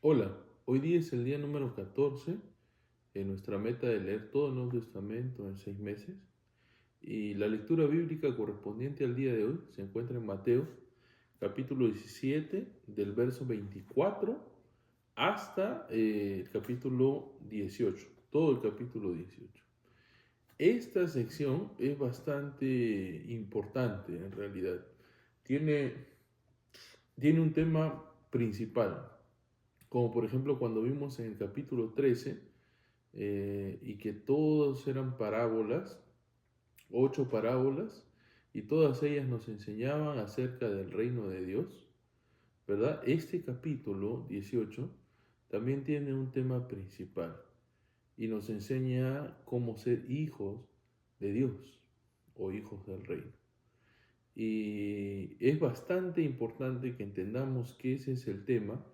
Hola, hoy día es el día número 14 en nuestra meta de leer todo el Nuevo Testamento en 6 meses y la lectura bíblica correspondiente al día de hoy se encuentra en Mateo capítulo 17 del verso 24 hasta el capítulo 18, todo el capítulo 18. Esta sección es bastante importante en realidad. Tiene, tiene un tema principal, como por ejemplo cuando vimos en el capítulo 13 y que todos eran parábolas, 8 parábolas, y todas ellas nos enseñaban acerca del reino de Dios, ¿verdad? Este capítulo 18 también tiene un tema principal y nos enseña cómo ser hijos de Dios o hijos del reino. Y es bastante importante que entendamos que ese es el tema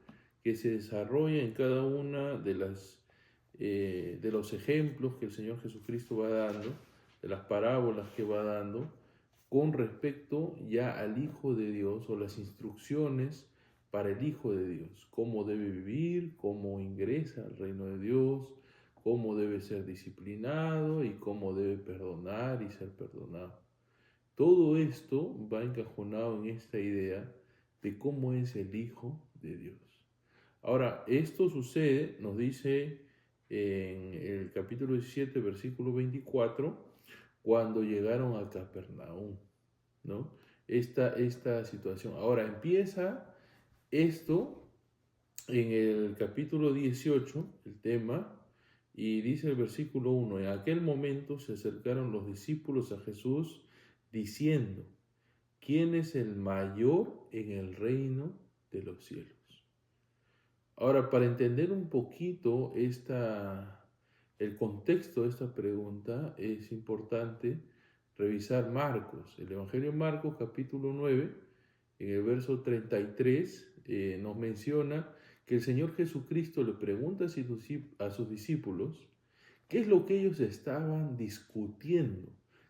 que se desarrolla en cada una de los ejemplos que el Señor Jesucristo va dando, de las parábolas que va dando, con respecto ya al Hijo de Dios o las instrucciones para el Hijo de Dios, cómo debe vivir, cómo ingresa al reino de Dios, cómo debe ser disciplinado y cómo debe perdonar y ser perdonado. Todo esto va encajonado en esta idea de cómo es el Hijo de Dios. Ahora, esto sucede, nos dice en el capítulo 17, versículo 24, cuando llegaron a Capernaum, ¿no? Esta situación. Ahora, empieza esto en el capítulo 18, el tema, y dice el versículo 1, en aquel momento se acercaron los discípulos a Jesús diciendo, ¿quién es el mayor en el reino de los cielos? Ahora, para entender un poquito el contexto de esta pregunta, es importante revisar Marcos, el Evangelio de Marcos, capítulo 9, en el verso 33, nos menciona que el Señor Jesucristo le pregunta a sus discípulos qué es lo que ellos estaban discutiendo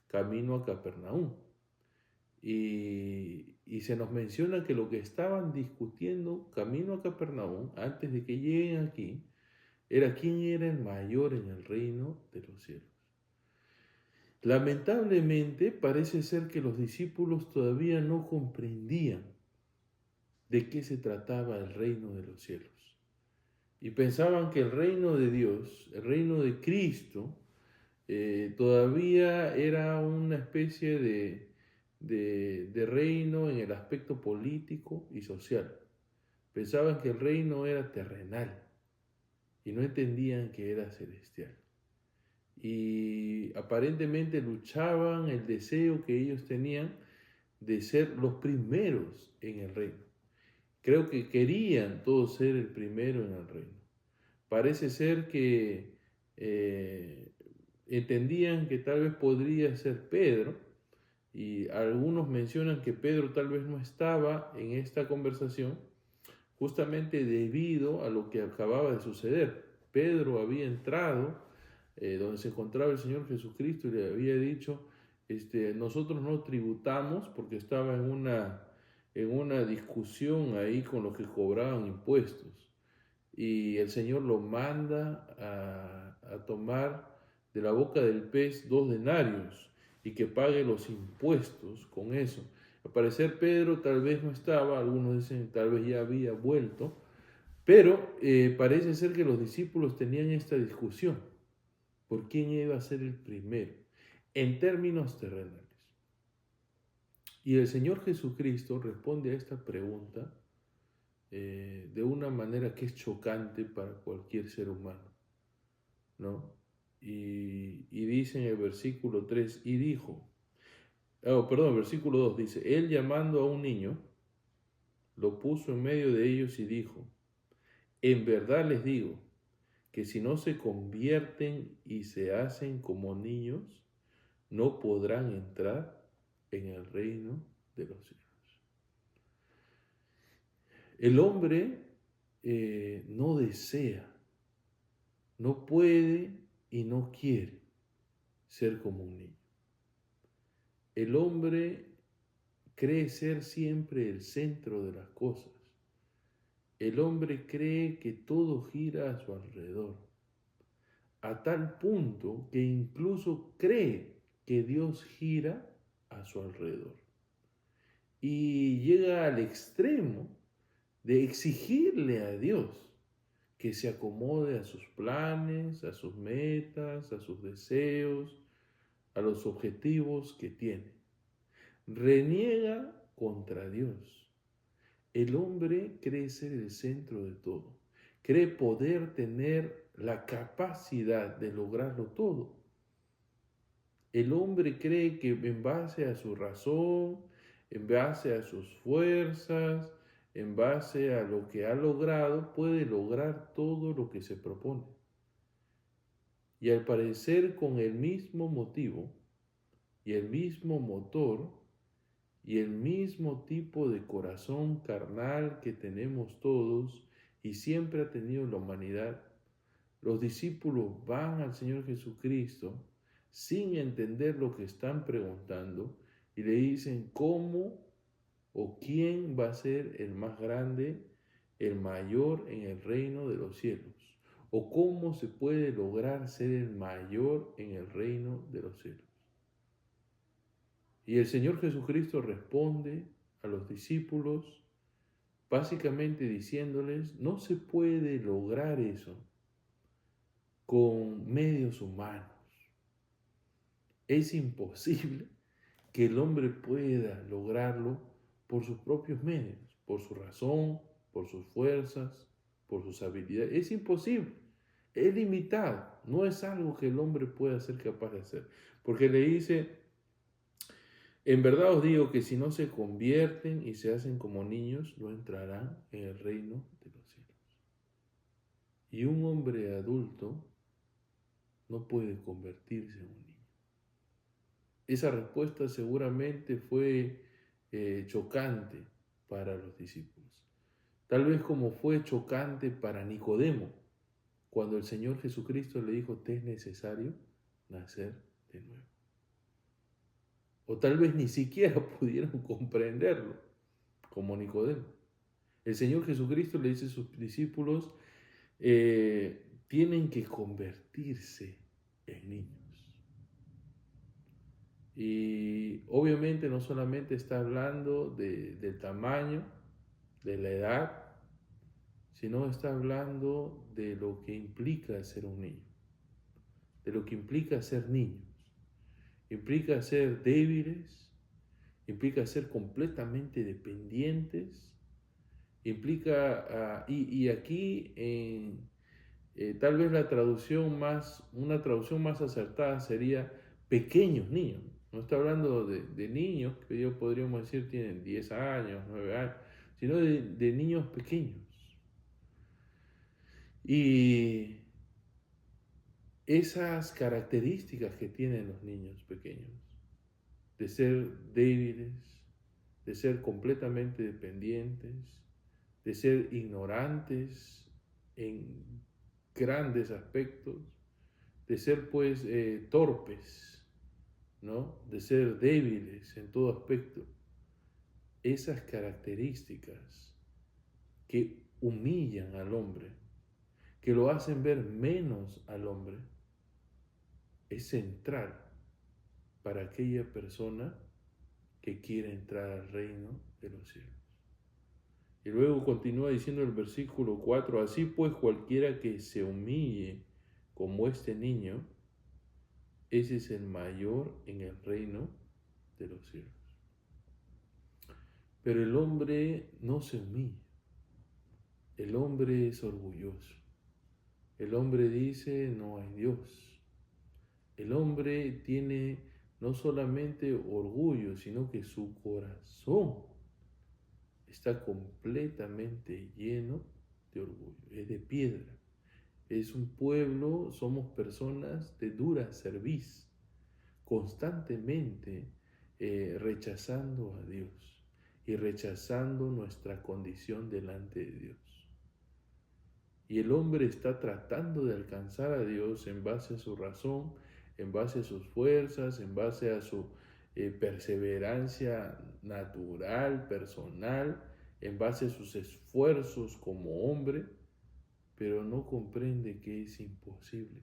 camino a Capernaum. Y se nos menciona que lo que estaban discutiendo camino a Capernaum, antes de que lleguen aquí, era quién era el mayor en el reino de los cielos. Lamentablemente parece ser que los discípulos todavía no comprendían de qué se trataba el reino de los cielos. Y pensaban que el reino de Dios, el reino de Cristo, todavía era una especie de reino en el aspecto político y social. Pensaban que el reino era terrenal y no entendían que era celestial. Y aparentemente luchaban el deseo que ellos tenían de ser los primeros en el reino. Creo que querían todos ser el primero en el reino. Parece ser que entendían que tal vez podría ser Pedro, y algunos mencionan que Pedro tal vez no estaba en esta conversación justamente debido a lo que acababa de suceder. Pedro había entrado donde se encontraba el Señor Jesucristo y le había dicho, nosotros no tributamos, porque estaba en una discusión ahí con los que cobraban impuestos. Y el Señor lo manda a tomar de la boca del pez 2 denarios y que pague los impuestos con eso. Al parecer Pedro tal vez no estaba, algunos dicen tal vez ya había vuelto, pero parece ser que los discípulos tenían esta discusión por quién iba a ser el primero en términos terrenales. Y el Señor Jesucristo responde a esta pregunta de una manera que es chocante para cualquier ser humano, ¿no? Y dice en el versículo 3, y dijo, el versículo 2 dice, él llamando a un niño, lo puso en medio de ellos y dijo, en verdad les digo, que si no se convierten y se hacen como niños, no podrán entrar en el reino de los cielos. El hombre no desea, no puede y no quiere ser como un niño. El hombre cree ser siempre el centro de las cosas. el hombre cree que todo gira a su alrededor, a tal punto que incluso cree que Dios gira a su alrededor. Y llega al extremo de exigirle a Dios que se acomode a sus planes, a sus metas, a sus deseos, a los objetivos que tiene. Reniega contra Dios. El hombre cree ser el centro de todo. Cree poder tener la capacidad de lograrlo todo. El hombre cree que en base a su razón, en base a sus fuerzas, en base a lo que ha logrado, puede lograr todo lo que se propone. Y al parecer con el mismo motivo y el mismo motor y el mismo tipo de corazón carnal que tenemos todos y siempre ha tenido la humanidad, los discípulos van al Señor Jesucristo sin entender lo que están preguntando y le dicen cómo o quién va a ser el más grande, el mayor en el reino de los cielos, o cómo se puede lograr ser el mayor en el reino de los cielos. Y el Señor Jesucristo responde a los discípulos básicamente diciéndoles, no se puede lograr eso con medios humanos. Es imposible que el hombre pueda lograrlo por sus propios medios, por su razón, por sus fuerzas, por sus habilidades. Es imposible, es limitado, no es algo que el hombre pueda ser capaz de hacer. Porque le dice, en verdad os digo que si no se convierten y se hacen como niños, no entrarán en el reino de los cielos. Y un hombre adulto no puede convertirse en un niño. Esa respuesta seguramente fue chocante para los discípulos. Tal vez como fue chocante para Nicodemo, cuando el Señor Jesucristo le dijo, te es necesario nacer de nuevo. O tal vez ni siquiera pudieron comprenderlo, como Nicodemo. El Señor Jesucristo le dice a sus discípulos, tienen que convertirse en niños. Y obviamente no solamente está hablando del tamaño, de la edad, sino está hablando de lo que implica ser un niño, de lo que implica ser niños. Implica ser débiles, implica ser completamente dependientes, implica, y aquí tal vez una traducción más acertada sería pequeños niños. No está hablando de niños que yo podríamos decir tienen 10 años, 9 años, sino de niños pequeños. Y esas características que tienen los niños pequeños, de ser débiles, de ser completamente dependientes, de ser ignorantes en grandes aspectos, de ser pues torpes, ¿no? De ser débiles en todo aspecto. Esas características que humillan al hombre, que lo hacen ver menos al hombre, es central para aquella persona que quiere entrar al reino de los cielos. Y luego continúa diciendo el versículo 4, así pues cualquiera que se humille como este niño, ese es el mayor en el reino de los cielos. Pero el hombre no se humilla, el hombre es orgulloso, el hombre dice no hay Dios, el hombre tiene no solamente orgullo, sino que su corazón está completamente lleno de orgullo, es de piedra. Es un pueblo, somos personas de dura cerviz, constantemente rechazando a Dios y rechazando nuestra condición delante de Dios. Y el hombre está tratando de alcanzar a Dios en base a su razón, en base a sus fuerzas, en base a su perseverancia natural, personal, en base a sus esfuerzos como hombre, pero no comprende que es imposible,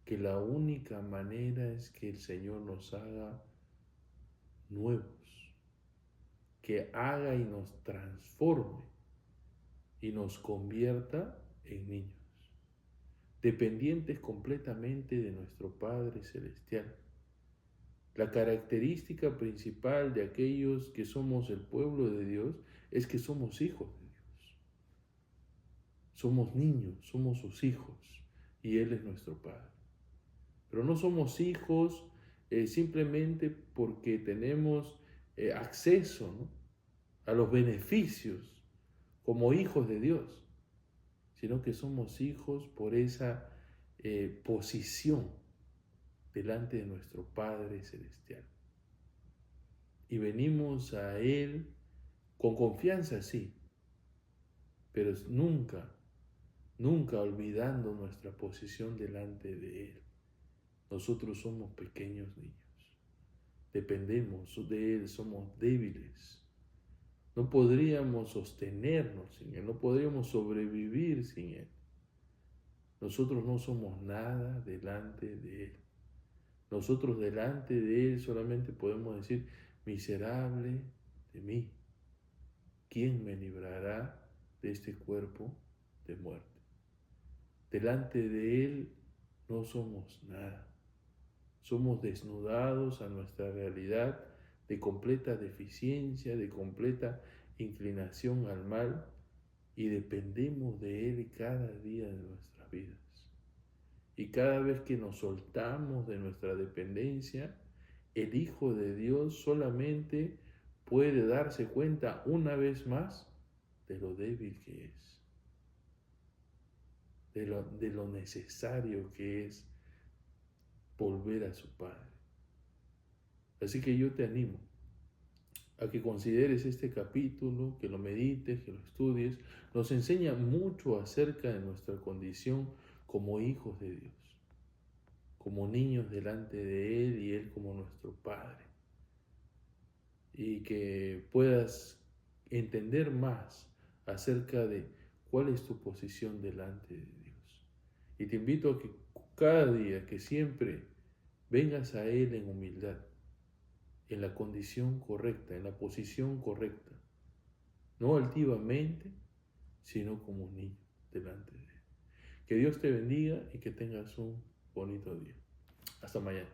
que la única manera es que el Señor nos haga nuevos, que haga y nos transforme y nos convierta en niños, dependientes completamente de nuestro Padre Celestial. La característica principal de aquellos que somos el pueblo de Dios es que somos hijos de Dios. Somos niños, somos sus hijos y Él es nuestro Padre. Pero no somos hijos simplemente porque tenemos acceso, ¿no?, a los beneficios como hijos de Dios, sino que somos hijos por esa posición delante de nuestro Padre Celestial. Y venimos a Él con confianza, sí, pero nunca olvidando nuestra posición delante de Él. Nosotros somos pequeños niños, dependemos de Él, somos débiles. No podríamos sostenernos sin Él, no podríamos sobrevivir sin Él. Nosotros no somos nada delante de Él. Nosotros delante de Él solamente podemos decir: miserable de mí, ¿quién me librará de este cuerpo de muerte? Delante de Él no somos nada. Somos desnudados a nuestra realidad de completa deficiencia, de completa inclinación al mal, y dependemos de Él cada día de nuestras vidas. Y cada vez que nos soltamos de nuestra dependencia, el Hijo de Dios solamente puede darse cuenta una vez más de lo débil que es, de lo necesario que es volver a su Padre. Así que yo te animo a que consideres este capítulo, que lo medites, que lo estudies. Nos enseña mucho acerca de nuestra condición como hijos de Dios, como niños delante de Él y Él como nuestro Padre. Y que puedas entender más acerca de cuál es tu posición delante de Dios. Y te invito a que cada día, que siempre vengas a Él en humildad, en la condición correcta, en la posición correcta, no altivamente, sino como un niño delante de Él. Que Dios te bendiga y que tengas un bonito día. Hasta mañana.